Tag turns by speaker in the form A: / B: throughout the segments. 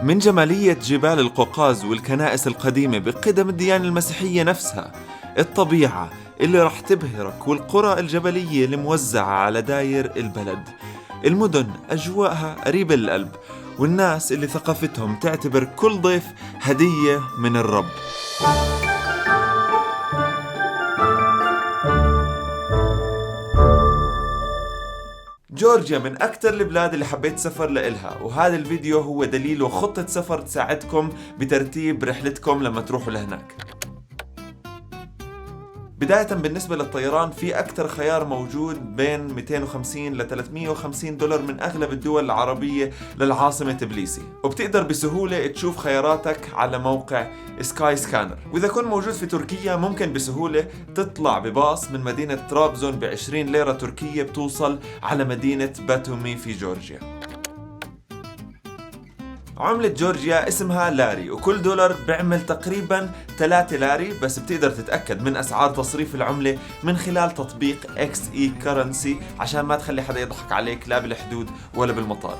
A: من جمالية جبال القوقاز والكنائس القديمة بقدم الديانة المسيحية نفسها، الطبيعة اللي رح تبهرك والقرى الجبلية الموزعة على داير البلد، المدن أجواءها قريبة للقلب، والناس اللي ثقافتهم تعتبر كل ضيف هدية من الرب. جورجيا من أكثر البلاد اللي حبيت سفر لإلها، وهذا الفيديو هو دليل وخطة سفر تساعدكم بترتيب رحلتكم لما تروحوا لهناك. بداية بالنسبة للطيران، في أكثر خيار موجود بين 250 ل 350 دولار من أغلب الدول العربية للعاصمة تبليسي، وبتقدر بسهولة تشوف خياراتك على موقع سكاي سكانر. وإذا كنت موجود في تركيا ممكن بسهولة تطلع بباص من مدينة طرابزون ب20 ليرة تركية بتوصل على مدينة باتومي في جورجيا. عملة جورجيا اسمها لاري، وكل دولار بيعمل تقريبا 3 لاري، بس بتقدر تتأكد من أسعار تصريف العملة من خلال تطبيق XE Currency عشان ما تخلي حدا يضحك عليك لا بالحدود ولا بالمطار.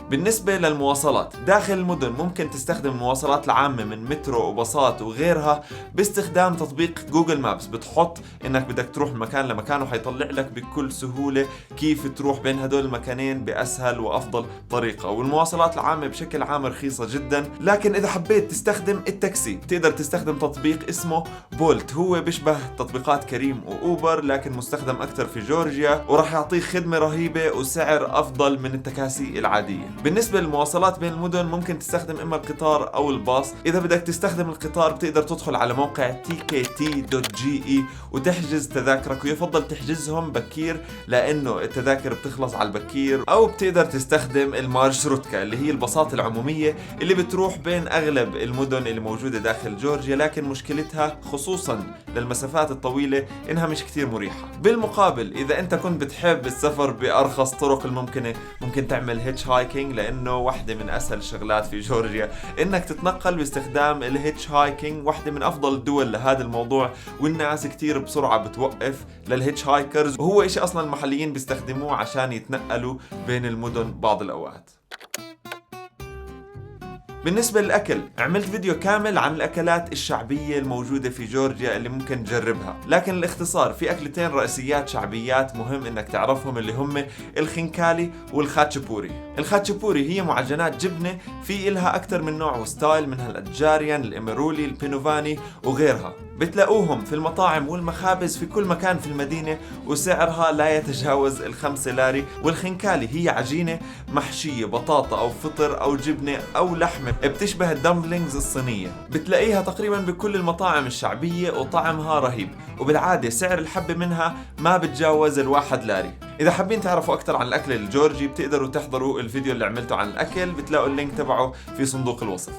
A: بالنسبة للمواصلات داخل المدن ممكن تستخدم المواصلات العامة من مترو وباصات وغيرها باستخدام تطبيق جوجل مابس. بتحط انك بدك تروح من مكان لمكان وحيطلع لك بكل سهولة كيف تروح بين هدول المكانين بأسهل وأفضل طريقة. والمواصلات العامة بشكل عام رخيصة جدا، لكن إذا حبيت تستخدم التاكسي تقدر تستخدم تطبيق اسمه بولت. هو بيشبه تطبيقات كريم وأوبر لكن مستخدم أكثر في جورجيا، وراح يعطيك خدمة رهيبة وسعر أفضل من التكاسي العادية. بالنسبة للمواصلات بين المدن ممكن تستخدم إما القطار أو الباص. إذا بدك تستخدم القطار بتقدر تدخل على موقع tkt.ge وتحجز تذاكرك، ويفضل تحجزهم بكير لأنه التذاكر بتخلص على البكير. أو بتقدر تستخدم المارشروتكا اللي هي الباصات العمومية اللي بتروح بين أغلب المدن اللي موجودة داخل جورجيا، لكن مشكلتها خصوصا للمسافات الطويلة إنها مش كتير مريحة. بالمقابل إذا أنت كنت بتحب السفر بأرخص طرق الممكنة ممكن تعمل هيتش هايكينج، لأنه واحدة من أسهل الشغلات في جورجيا إنك تتنقل باستخدام الهيتش هايكينج. واحدة من أفضل الدول لهذا الموضوع، والناس كتير بسرعة بتوقف للهيتش هايكرز، وهو إشي أصلا المحليين بيستخدموه عشان يتنقلوا بين المدن بعض الأوقات. بالنسبة للأكل عملت فيديو كامل عن الأكلات الشعبية الموجودة في جورجيا اللي ممكن تجربها، لكن الاختصار في أكلتين رئيسيات شعبيات مهم إنك تعرفهم اللي هم الخنكالي والخاتشبوري. الخاتشبوري هي معجنات جبنة في إلها أكثر من نوع وستايل، منها الأتجاريان، الإميرولي، البينوفاني وغيرها. بتلاقوهم في المطاعم والمخابز في كل مكان في المدينة، وسعرها لا يتجاوز 5 لاري. والخنكالي هي عجينة محشية بطاطا أو فطر أو جبنة أو لحمة، بتشبه الدمبلينجز الصينية. بتلاقيها تقريبا بكل المطاعم الشعبية وطعمها رهيب، وبالعادة سعر الحبة منها ما بتجاوز 1 لاري. إذا حابين تعرفوا أكثر عن الأكل الجورجي بتقدروا تحضروا الفيديو اللي عملته عن الأكل، بتلاقوا اللينك تبعه في صندوق الوصف.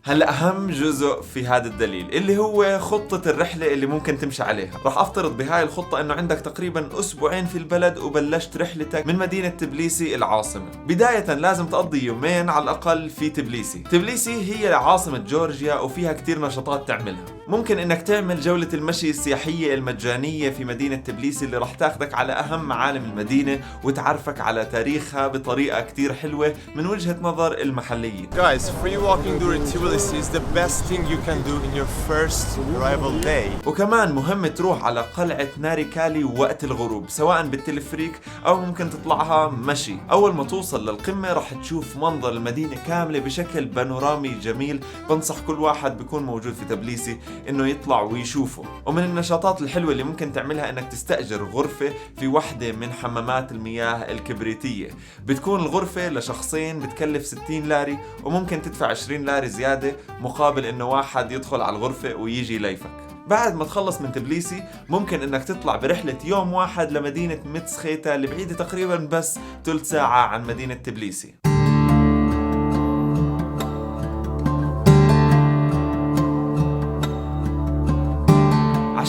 A: هلا أهم جزء في هذا الدليل اللي هو خطة الرحلة اللي ممكن تمشي عليها. راح أفترض بهاي الخطة إنه عندك تقريبا أسبوعين في البلد وبلشت رحلتك من مدينة تبليسي العاصمة. بداية لازم تقضي يومين على الأقل في تبليسي. تبليسي هي عاصمة جورجيا وفيها كتير نشاطات تعملها. ممكن إنك تعمل جولة المشي السياحية المجانية في مدينة تبليسي اللي راح تاخدك على أهم معالم المدينة وتعرفك على تاريخها بطريقة كتير حلوة من وجهة نظر المحليين.
B: Guys, free walking during Tbilisi is the best thing you can do in your first arrival day.
A: وكمان مهم تروح على قلعة ناري كالي وقت الغروب سواء بالتلفريك أو ممكن تطلعها مشي. أول ما توصل للقمة راح تشوف منظر المدينة كاملة بشكل بانورامي جميل. بنصح كل واحد بيكون موجود في تبليسي إنه يطلع ويشوفه. ومن النشاطات الحلوة اللي ممكن تعملها إنك تستأجر غرفة في واحدة من حمامات المياه الكبريتية. بتكون الغرفة لشخصين بتكلف 60 لاري، وممكن تدفع 20 لاري زيادة مقابل إنه واحد يدخل على الغرفة ويجي يليفك. بعد ما تخلص من تبليسي ممكن إنك تطلع برحلة يوم واحد لمدينة متسخيتا اللي بعيدة تقريبا بس 3 ساعة عن مدينة تبليسي.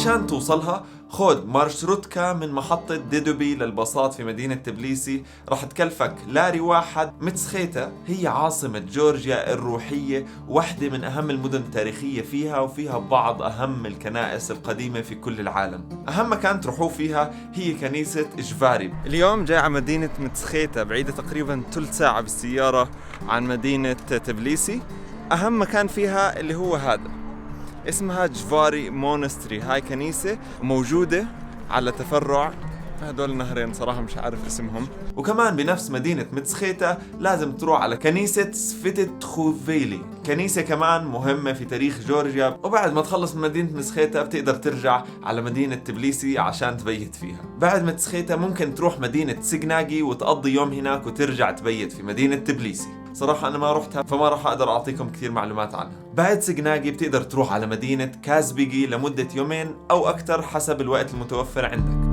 A: وعشان توصلها خود مارشروتكا من محطة ديدوبي للباصات في مدينة تبليسي رح تكلفك لاري واحد. متسخيتا هي عاصمة جورجيا الروحية، واحدة من أهم المدن التاريخية فيها، وفيها بعض أهم الكنائس القديمة في كل العالم. أهم مكان تروحوا فيها هي كنيسة إجفاري.
C: اليوم جاي على مدينة متسخيتا، بعيدة تقريبا 3 ساعة بالسيارة عن مدينة تبليسي. أهم مكان فيها اللي هو هذا، اسمها جفاري مونستري. هاي كنيسة موجودة على تفرع هدول النهرين، صراحة مش عارف اسمهم.
A: وكمان بنفس مدينة متسخيتا لازم تروح على كنيسة سفيتتخوفيلي، كنيسة كمان مهمة في تاريخ جورجيا. وبعد ما تخلص من مدينة متسخيتا بتقدر ترجع على مدينة تبليسي عشان تبيت فيها. بعد متسخيتا ممكن تروح مدينة سيغناغي وتقضي يوم هناك وترجع تبيت في مدينة تبليسي. صراحة أنا ما رحتها فما راح أقدر أعطيكم كثير معلومات عنها. بعد سيغناغي بتقدر تروح على مدينة كازبيغي لمدة يومين أو أكثر حسب الوقت المتوفر عندك.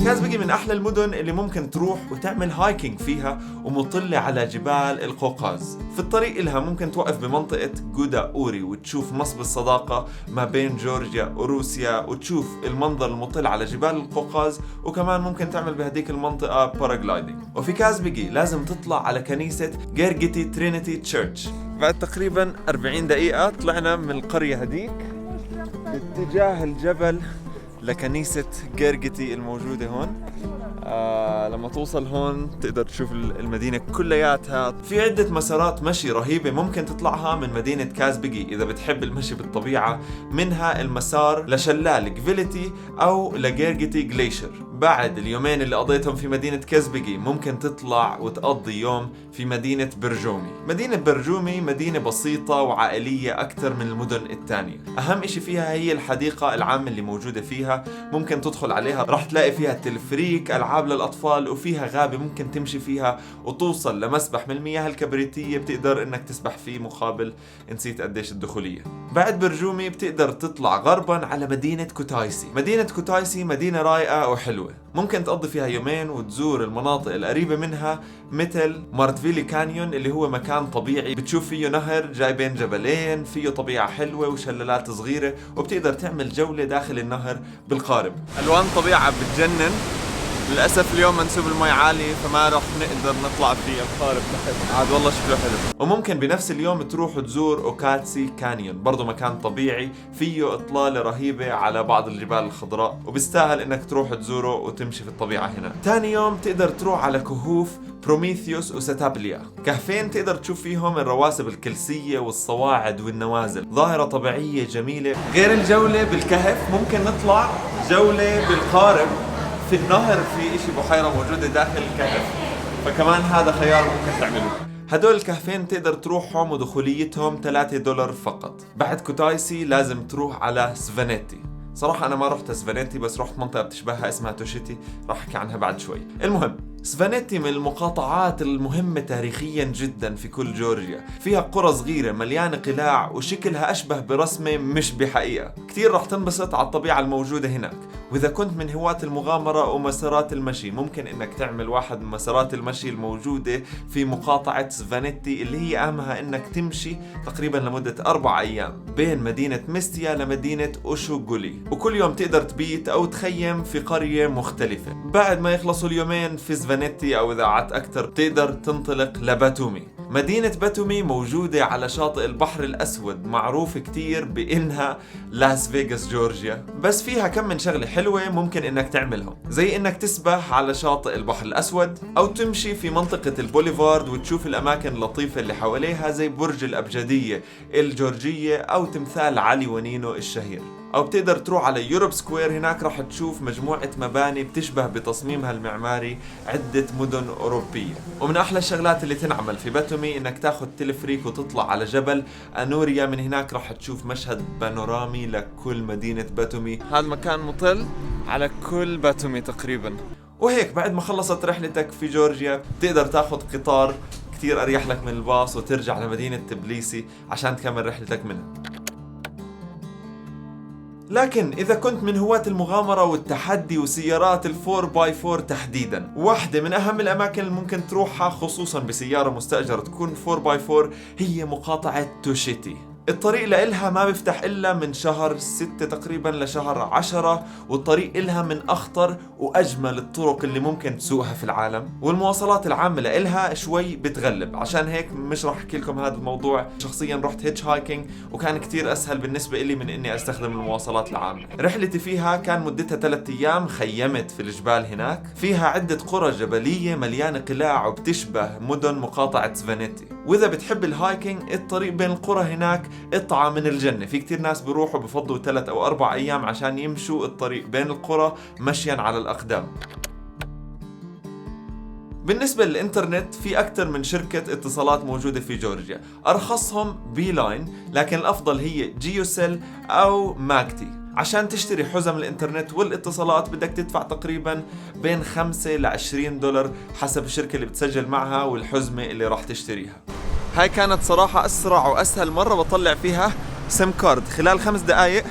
A: كازبيغي من أحلى المدن اللي ممكن تروح وتعمل هايكينج فيها ومطلة على جبال القوقاز. في الطريق إلها ممكن توقف بمنطقة جودا أوري وتشوف نصب الصداقة ما بين جورجيا وروسيا وتشوف المنظر المطل على جبال القوقاز، وكمان ممكن تعمل بهديك المنطقة باراغلايدنج. وفي كازبيغي لازم تطلع على كنيسة جيرجيتي ترينيتي تشيرش.
C: بعد تقريبا 40 دقيقة طلعنا من القرية هديك باتجاه الجبل لكنيسة جيرجيتي الموجودة هون. لما توصل هون تقدر تشوف المدينة كلياتها.
A: في عدة مسارات مشي رهيبة ممكن تطلعها من مدينة كازبيغي إذا بتحب المشي بالطبيعة، منها المسار لشلال جفيليتي أو لجيرجيتي جليشر. بعد اليومين اللي قضيتهم في مدينة كازبيغي ممكن تطلع وتقضي يوم في مدينة برجومي. مدينة برجومي مدينة بسيطة وعائلية أكثر من المدن الثانية. أهم إشي فيها هي الحديقة العامة اللي موجودة فيها، ممكن تدخل عليها راح تلاقي فيها تلفريك، ألعاب للأطفال، وفيها غابة ممكن تمشي فيها وتوصل لمسبح من المياه الكبريتية بتقدر إنك تسبح فيه مقابل نسيت قديش الدخولية. بعد برجومي بتقدر تطلع غربا على مدينة كوتايسي. مدينة كوتايسي مدينة رايقة وحلوة، ممكن تقضي فيها يومين وتزور المناطق القريبة منها مثل مارتفيلي كانيون اللي هو مكان طبيعي بتشوف فيه نهر جاي بين جبلين، فيه طبيعة حلوة وشلالات صغيرة، وبتقدر تعمل جولة داخل النهر بالقارب.
C: ألوان طبيعة بتجنن. للأسف اليوم منسوب المي عالي فما رح نقدر نطلع في القارب تحت، عاد والله شكله حلو.
A: وممكن بنفس اليوم تروح وتزور أوكاتسي كانيون، برضو مكان طبيعي فيه إطلالة رهيبة على بعض الجبال الخضراء، وبيستاهل إنك تروح تزوره وتمشي في الطبيعة هنا. تاني يوم تقدر تروح على كهوف بروميثيوس وستابليا، كهفين تقدر تشوف فيهم الرواسب الكلسية والصواعد والنوازل، ظاهرة طبيعية جميلة. غير الجولة بالكهف ممكن نطلع جولة بالقارب في النهر، في اشي بحيرة موجودة داخل الكهف، فكمان هذا خيار ممكن تعمله. هدول الكهفين تقدر تروحهم ودخوليتهم $3 فقط. بعد كوتايسي لازم تروح على سفانيتي. صراحة أنا ما رحت سفانيتي بس رحت منطقة بتشبهها اسمها توشيتي، راح أحكي عنها بعد شوي. المهم سفانيتي من المقاطعات المهمة تاريخيا جدا في كل جورجيا، فيها قرى صغيرة مليانة قلاع وشكلها أشبه برسمة مش بحقيقة. كتير راح تنبسط على الطبيعة الموجودة هناك. وإذا كنت من هواة المغامرة ومسارات المشي ممكن إنك تعمل واحد من مسارات المشي الموجودة في مقاطعة سفانيتي اللي هي أهمها إنك تمشي تقريبا لمدة 4 أيام بين مدينة ميستيا لمدينة أوشوغولي، وكل يوم تقدر تبيت أو تخيم في قرية مختلفة. بعد ما يخلصوا اليومين في سفانيتي أو إذا قعدت أكتر تقدر تنطلق لباتومي. مدينة باتومي موجودة على شاطئ البحر الأسود، معروف كتير بإنها لاس فيغاس جورجيا، بس فيها كم من شغلة حلوة ممكن إنك تعملهم، زي إنك تسبح على شاطئ البحر الأسود أو تمشي في منطقة البوليفارد وتشوف الأماكن اللطيفة اللي حواليها زي برج الأبجدية الجورجية أو تمثال علي ونينو الشهير. أو بتقدر تروح على يوروب سكوير، هناك راح تشوف مجموعة مباني بتشبه بتصميمها المعماري عدة مدن أوروبية. ومن أحلى الشغلات اللي تنعمل في باتومي إنك تاخد تلفريك وتطلع على جبل أنوريا، من هناك راح تشوف مشهد بانورامي لكل مدينة باتومي.
C: هذا مكان مطل على كل باتومي تقريبا.
A: وهيك بعد ما خلصت رحلتك في جورجيا تقدر تاخد قطار كتير أريح لك من الباص وترجع لمدينة تبليسي عشان تكمل رحلتك منها. لكن إذا كنت من هواة المغامرة والتحدي وسيارات الفور باي فور تحديدا، واحدة من أهم الأماكن اللي ممكن تروحها خصوصا بسيارة مستأجرة تكون فور باي فور هي مقاطعة توشيتي. الطريق لإلها ما بيفتح إلا من شهر 6 تقريبا لشهر 10، والطريق إلها من أخطر وأجمل الطرق اللي ممكن تسوقها في العالم، والمواصلات العامة لإلها شوي بتغلب. عشان هيك مش راح أحكي لكم هذا الموضوع. شخصيا رحت هيتش هايكينج وكان كتير أسهل بالنسبة إلي من إني أستخدم المواصلات العامة. رحلتي فيها كان مدتها 3 أيام، خيمت في الجبال هناك، فيها عدة قرى جبلية مليانة قلاع وبتشبه مدن مقاطعة سفانيتي. وإذا بتحب الهايكينج الطريق بين القرى هناك قطعة من الجنة. في كتير ناس بيروحوا بفضلوا 3 أو 4 أيام عشان يمشوا الطريق بين القرى مشيا على الأقدام. بالنسبة للإنترنت في أكثر من شركة اتصالات موجودة في جورجيا، أرخصهم بي لاين، لكن الأفضل هي جيوسيل أو ماكتي. عشان تشتري حزم الإنترنت والاتصالات بدك تدفع تقريبا بين 5 ل 20 دولار حسب الشركة اللي بتسجل معها والحزمة اللي راح تشتريها.
C: هاي كانت صراحة أسرع وأسهل مرة بطلع فيها سيم كارد. خلال 5 دقايق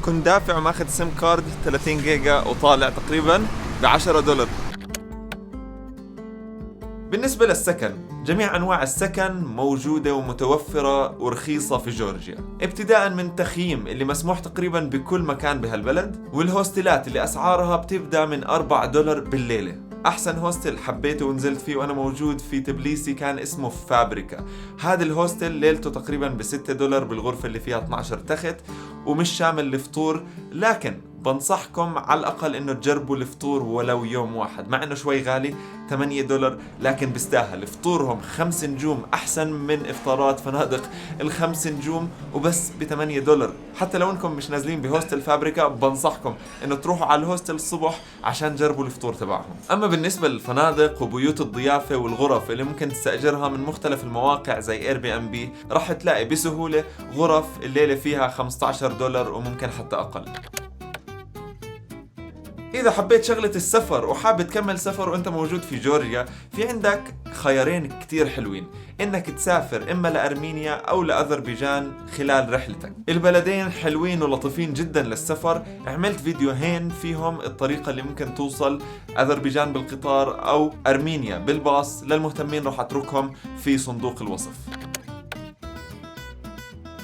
C: كنت دافع وماخذ سيم كارد 30 جيجا وطالع تقريبا ب10 دولار.
A: بالنسبة للسكن، جميع أنواع السكن موجودة ومتوفرة ورخيصة في جورجيا، ابتداء من تخييم اللي مسموح تقريبا بكل مكان بهالبلد، والهوستلات اللي أسعارها بتبدأ من 4 دولار بالليلة. أحسن هوستل حبيته ونزلت فيه وأنا موجود في تبليسي كان اسمه فابريكا. هذا الهوستل ليلته تقريبا ب6 دولار بالغرفة اللي فيها 12 تخت، ومش شامل الفطور، لكن بنصحكم على الأقل إنه تجربوا الفطور ولو يوم واحد، مع إنه شوي غالي 8 دولار، لكن بيستاهل. فطورهم 5 نجوم أحسن من إفطارات فنادق ال5 نجوم وبس ب8 دولار. حتى لو إنكم مش نازلين بهوستل فابريكا بنصحكم إنه تروحوا على الهوستل الصبح عشان تجربوا الفطور تبعهم. أما بالنسبة للفنادق وبيوت الضيافة والغرف اللي ممكن تستأجرها من مختلف المواقع زي Airbnb، راح تلاقي بسهولة غرف الليلة فيها 15 دولار وممكن حتى أقل. إذا حبيت شغلة السفر وحابب تكمل سفر وأنت موجود في جورجيا، في عندك خيارين كتير حلوين، إنك تسافر إما لأرمينيا أو لأذربيجان خلال رحلتك. البلدين حلوين ولطيفين جدا للسفر. عملت فيديوهين فيهم الطريقة اللي ممكن توصل أذربيجان بالقطار أو أرمينيا بالباص، للمهتمين راح أتركهم في صندوق الوصف.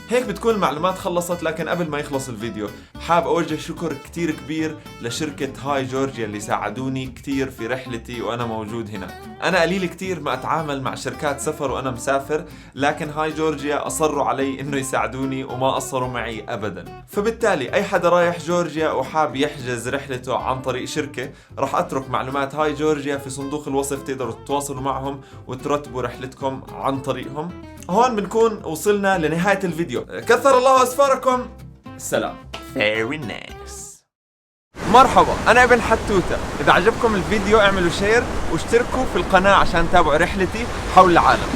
A: هيك بتكون المعلومات خلصت، لكن قبل ما يخلص الفيديو حاب أوجه شكر كتير كبير لشركة هاي جورجيا اللي ساعدوني كتير في رحلتي وأنا موجود هنا. أنا قليل كتير ما أتعامل مع شركات سفر وأنا مسافر، لكن هاي جورجيا أصروا علي إنه يساعدوني وما قصروا معي أبدا. فبالتالي أي حدا رايح جورجيا وحاب يحجز رحلته عن طريق شركة، راح أترك معلومات هاي جورجيا في صندوق الوصف، تقدروا تتواصلوا معهم وترتبوا رحلتكم عن طريقهم. هون بنكون وصلنا لنهاية الفيديو. كثر الله أسفاركم. سلام.
B: Very nice.
C: مرحبا، أنا ابن حتوتة. إذا عجبكم الفيديو اعملوا شير واشتركوا في القناة عشان تتابعوا رحلتي حول العالم.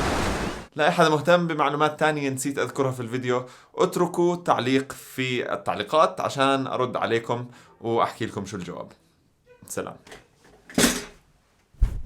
A: لا أحد مهتم بمعلومات تانية نسيت أذكرها في الفيديو، اتركوا تعليق في التعليقات عشان أرد عليكم وأحكي لكم شو الجواب. سلام.